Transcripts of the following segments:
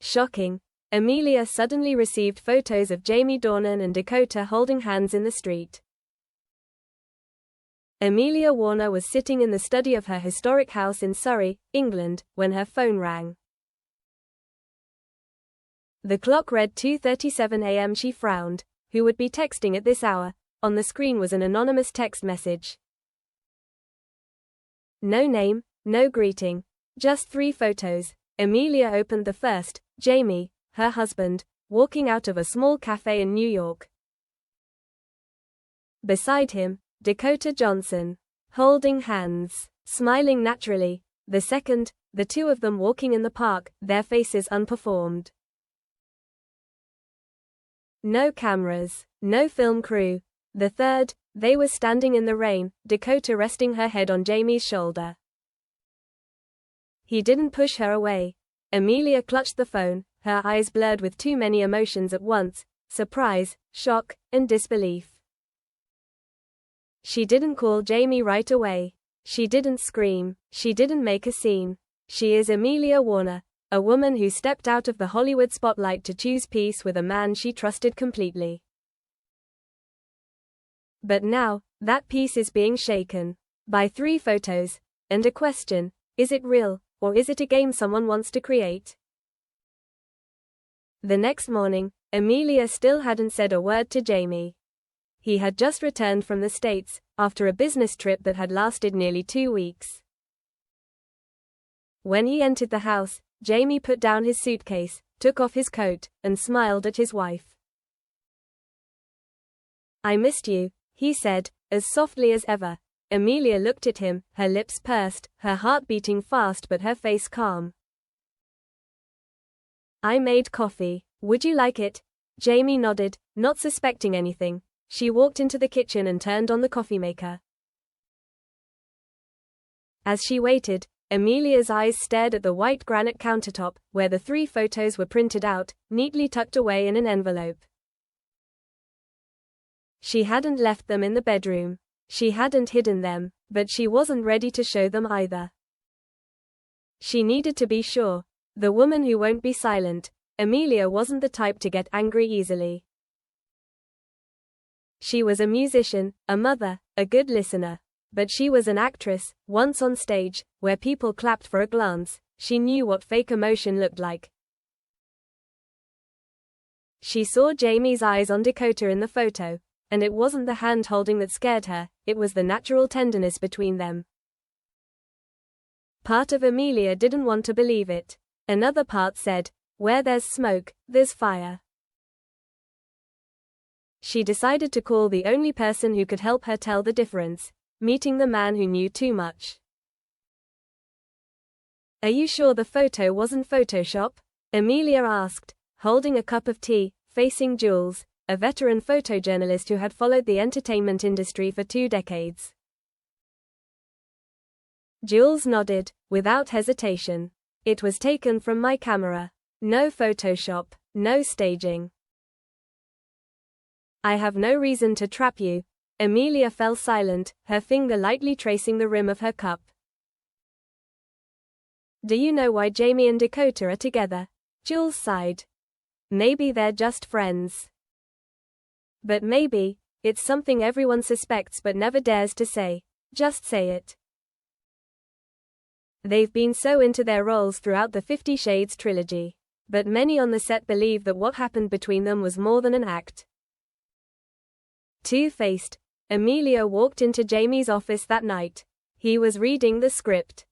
Shocking. Amelia suddenly received photos of Jamie Dornan and Dakota holding hands in the street. Amelia Warner was sitting in the study of her historic house in Surrey, England, when her phone rang. The clock read 2:37 a.m. She frowned. Who would be texting at this hour? On the screen was an anonymous text message. No name, no greeting. Just 3 photos. Amelia opened the first, Jamie, her husband, walking out of a small cafe in New York. Beside him, Dakota Johnson, holding hands, smiling naturally. The second, the 2 of them walking in the park, their faces unperformed. No cameras, no film crew. The third, they were standing in the rain, Dakota resting her head on Jamie's shoulder. He didn't push her away. Amelia clutched the phone, her eyes blurred with too many emotions at once, surprise, shock, and disbelief. She didn't call Jamie right away. She didn't scream. She didn't make a scene. She is Amelia Warner, a woman who stepped out of the Hollywood spotlight to choose peace with a man she trusted completely. But now, that peace is being shaken by 3 photos, and a question: is it real, or is it a game someone wants to create? The next morning, Amelia still hadn't said a word to Jamie. He had just returned from the States, after a business trip that had lasted nearly 2 weeks. When he entered the house, Jamie put down his suitcase, took off his coat, and smiled at his wife. "I missed you," he said, as softly as ever. Amelia looked at him, her lips pursed, her heart beating fast but her face calm. "I made coffee. Would you like it?" Jamie nodded, not suspecting anything. She walked into the kitchen and turned on the coffee maker. As she waited, Amelia's eyes stared at the white granite countertop, where the 3 photos were printed out, neatly tucked away in an envelope. She hadn't left them in the bedroom. She hadn't hidden them, but she wasn't ready to show them either. She needed to be sure. The woman who won't be silent. Amelia wasn't the type to get angry easily. She was a musician, a mother, a good listener. But she was an actress. Once on stage, where people clapped for a glance, she knew what fake emotion looked like. She saw Jamie's eyes on Dakota in the photo, and it wasn't the hand-holding that scared her, it was the natural tenderness between them. Part of Amelia didn't want to believe it. Another part said, "Where there's smoke, there's fire." She decided to call the only person who could help her tell the difference, meeting the man who knew too much. "Are you sure the photo wasn't Photoshop?" Amelia asked, holding a cup of tea, facing Jules, a veteran photojournalist who had followed the entertainment industry for 2 decades. Jules nodded, without hesitation. "It was taken from my camera. No Photoshop, no staging." "I have no reason to trap you." Amelia fell silent, her finger lightly tracing the rim of her cup. "Do you know why Jamie and Dakota are together?" Jules sighed. "Maybe they're just friends. But maybe, it's something everyone suspects but never dares to say. Just say it." They've been so into their roles throughout the 50 Shades trilogy. But many on the set believe that what happened between them was more than an act. Two-faced, Amelia walked into Jamie's office that night. He was reading the script.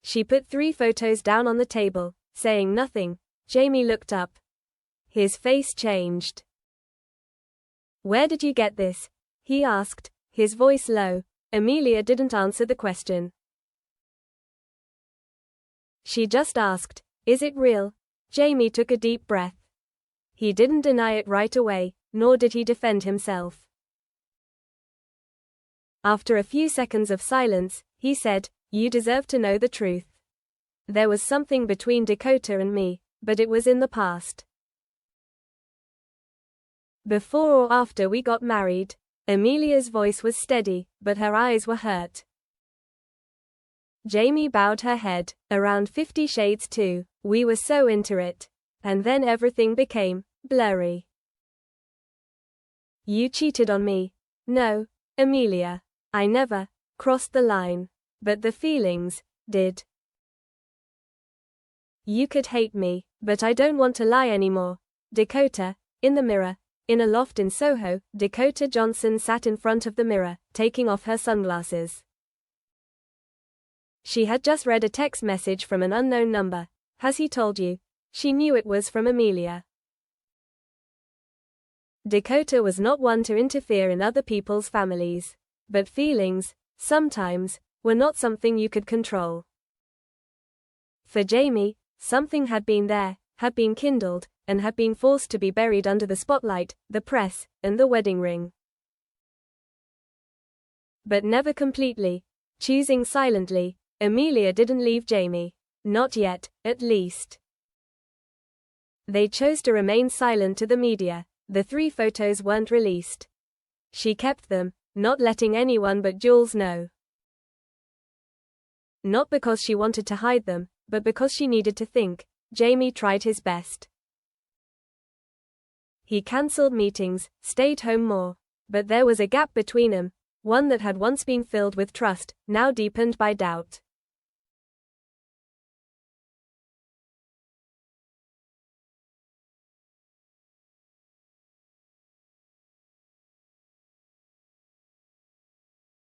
She put 3 photos down on the table, saying nothing. Jamie looked up. His face changed. "Where did you get this?" he asked, his voice low. Amelia didn't answer the question. She just asked, "Is it real?" Jamie took a deep breath. He didn't deny it right away, nor did he defend himself. After a few seconds of silence, he said, "You deserve to know the truth. There was something between Dakota and me, but it was in the past. Before or after we got married." Amelia's voice was steady, but her eyes were hurt. Jamie bowed her head. Around 50 Shades too. We were so into it. And then everything became blurry. You cheated on me. No, Amelia. I never crossed the line. But the feelings did. You could hate me, but I don't want to lie anymore. Dakota. In the mirror. In a loft in Soho, Dakota Johnson sat in front of the mirror, taking off her sunglasses. She had just read a text message from an unknown number. Has he told you? She knew it was from Amelia. Dakota was not one to interfere in other people's families. But feelings, sometimes, were not something you could control. For Jamie, something had been there, had been kindled, and had been forced to be buried under the spotlight, the press, and the wedding ring. But never completely. Choosing silently, Amelia didn't leave Jamie. Not yet, at least. They chose to remain silent to the media. The 3 photos weren't released. She kept them, not letting anyone but Jules know. Not because she wanted to hide them, but because she needed to think. Jamie tried his best. He cancelled meetings, stayed home more. But there was a gap between them, one that had once been filled with trust, now deepened by doubt.